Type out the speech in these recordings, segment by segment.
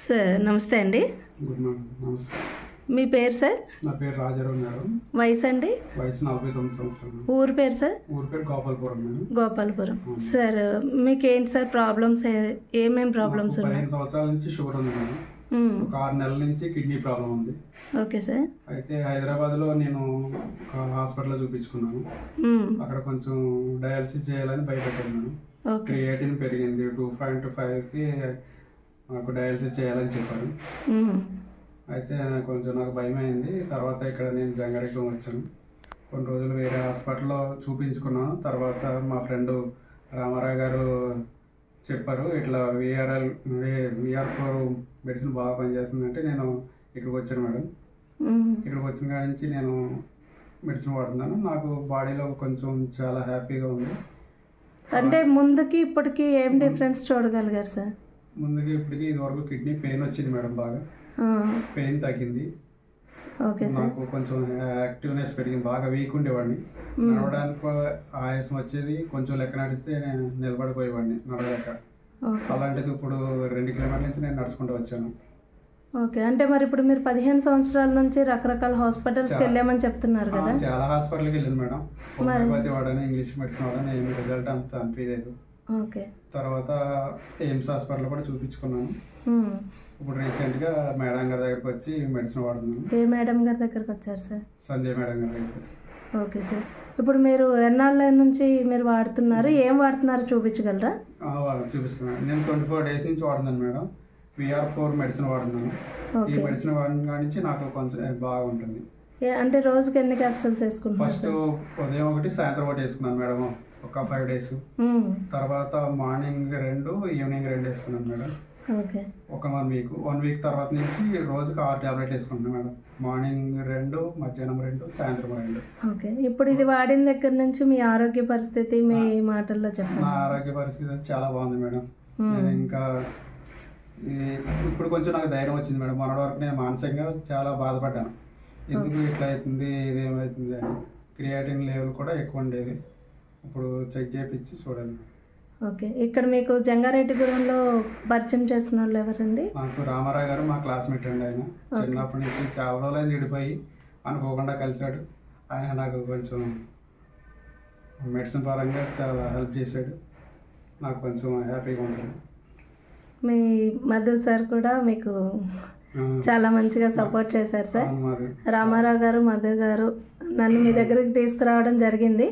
Sir నమస్తే అండి. Good morning. నమస్తే. మీ పేరు సార్? నా పేరు రాజారావు మేడం. వయసు అండి? వయసు 49 సంవత్సరాలు. ఊరు పేరు సార్? ఊరి పేరు గోపాలపురం మేడం. గోపాలపురం. సార్ మీకు ఏంటి సార్ ప్రాబ్లమ్స్? ఏమేమి ప్రాబ్లమ్స్ ఉన్నాయి? 15 సంవత్సరాల నుంచి షుగర్ ఉంది మేడం. ఒక 6 నెలల నుంచి కిడ్నీ ప్రాబ్లం ఉంది. Okay sir. అయితే హైదరాబాద్లో నేను ఒక హాస్పిటల్లో చూపించుకున్నాను. అక్కడ కొంచెం డయాలసిస్ చేయాలని భయపెట్టాను మేడం. క్రియేటిన్ పెరిగింది 2.5కి. నాకు డయాలసిస్ చేయాలని చెప్పారు. అయితే కొంచెం నాకు భయం అయింది. తర్వాత ఇక్కడ నేను జంగారెడ్డి వచ్చాను. కొన్ని రోజులు వేరే హాస్పిటల్లో చూపించుకున్నాను. తర్వాత మా ఫ్రెండ్ రామారావు గారు చెప్పారు, ఇట్లా VR4 మెడిసిన్ బాగా పనిచేస్తుందంటే నేను ఇక్కడికి వచ్చాను మేడం. ఇక్కడికి వచ్చిన కాడి నుంచి నేను మెడిసిన్ వాడుతున్నాను. నాకు బాడీలో కొంచెం చాలా హ్యాపీగా ఉంది. అంటే ముందుకి ఇప్పటికి ఏం డిఫరెన్స్ చూడగలిగారు సార్? ముందుకి ఇప్పటికి ఇదివరకు కిడ్నీ పెయిన్ వచ్చింది మేడం. బాగా పెయిన్ తగ్గింది. నాకు కొంచెం యాక్టివ్నెస్ పెరిగింది. బాగా వీక్ ఉండేవాడిని. నడవడానికి ఆయాసం వచ్చేది. కొంచెం లెక్క నడిస్తే నేను నిలబడిపోయేవాడిని నడవలేక. అలాంటిది ఇప్పుడు 2 కిలోమీటర్ల నుంచి నేను నడుచుకుంటూ వచ్చాను. ఓకే. అంటే మరి ఇప్పుడు మీరు 15 సంవత్సరాల నుంచి రకరకాల హాస్పిటల్స్కి వెళ్ళామని చెప్తున్నారు కదా? చాలా హాస్పిటల్కి వెళ్ళాను మేడం. హోమియోపతి వాడని, ఇంగ్లీష్ మెడిసిన్ వాడని, ఏమి రిజల్ట్ అంత అనిపించలేదు. ఓకే. తర్వాత ఎయిమ్స్ హాస్పిటల్ కూడా చూపించుకున్నాను. ఇప్పుడు రీసెంట్గా మేడం గారి దగ్గరికి వచ్చి మెడిసిన్ వాడుతున్నాను. ఏ మేడం గారి దగ్గరకు వచ్చారు సార్? సంజయ్ మేడం గారి దగ్గరికి. Okay sir. ఇప్పుడు మీరు ఎన్నాళ్ళ నుంచి మీరు వాడుతున్నారు? ఏం వాడుతున్నారు చూపించగలరా? చూపిస్తున్నాను. నేను 24 డేస్ నుంచి వాడుతున్నాను మేడం. VR4 మెడిసిన్ వాడుతున్నాను. ఈ మెడిసిన్ వాడిన నుంచి నాకు కొంచెం బాగుంటుంది. అంటే రోజుకి ఎన్ని క్యాప్సూల్స్ వేసుకుంటున్నారు? ఫస్ట్ ఉదయం 1, సాయంత్రం 1 వేసుకున్నాను మేడం ఒక 5 డేస్. తర్వాత మార్నింగ్ 2, ఈవినింగ్ 2 వేసుకున్నాను మేడం. ఓకే. ఒక 1 వీక్ తర్వాత నుంచి రోజుకి 6 టాబ్లెట్ వేసుకుంటున్నాను మేడం. మార్నింగ్ 2, మధ్యాహ్నం 2, సాయంత్రం 2. ఓకే. ఇప్పుడు ఇది వాడిన దగ్గర నుంచి మీ ఆరోగ్య పరిస్థితి మీ మాటల్లో చెప్పండి. నా ఆరోగ్య పరిస్థితి చాలా బాగుంది మేడం. నేను ఇంకా ఇప్పుడు కొంచెం నాకు ధైర్యం వచ్చింది మేడం. మొన్నటి వరకు నేను మానసికంగా చాలా బాధపడ్డాను. ఎందుకు ఇట్లా అవుతుంది, ఇదేమవుతుంది అని. క్రియాటిన్ లెవెల్ కూడా ఎక్కువ ఉండేది. ఇప్పుడు చెక్ చేయించి చూడండి. ఓకే. ఇక్కడ మీకు జంగారెడ్డిగూడెంలో పరిచయం చేసిన వాళ్ళు ఎవరండి? నాకు రామారావు గారు, మా క్లాస్మేట్ అండి. ఆయన చిన్నప్పటి నుంచి చాలా రోజులైంది విడిపోయి, అనుకోకుండా కలిశాడు. ఆయన నాకు కొంచెం మెడిసిన్ పరంగా చాలా హెల్ప్ చేశాడు. నాకు కొంచెం హ్యాపీగా ఉంటుంది. మీ మధు సార్ కూడా మీకు చాలా మంచిగా సపోర్ట్ చేశారు సార్. రామారావు గారు, మధు గారు నన్ను మీ దగ్గరికి తీసుకురావడం జరిగింది.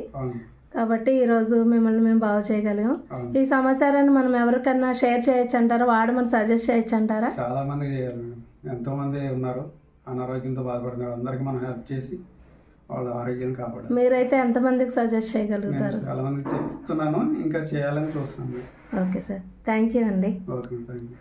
కాబట్టి ఈరోజు మిమ్మల్ని మేము బాగు చేయగలిగాం. ఈ సమాచారాన్ని మనం ఎవరికన్నా షేర్ చేయొచ్చు అంటారా? వాడమని సజెస్ట్ చేయొచ్చు అంటారా? చాలా మంది చేయాలి మేడం. ఎంతో మంది ఉన్నారు అనారోగ్యంతో బాధపడుతున్నారు. అందరికి మనం హెల్ప్ చేసి వాళ్ళ ఆరోగ్యం కాపాడాలి. మీరైతే ఎంతమందికి సజెస్ట్ చేయగలుగుతారు? చాలా మందికి చెప్తున్నాను, ఇంకా చేయాలని చూస్తున్నాను. Okay sir. థ్యాంక్ యూ అండి. Okay, thank you.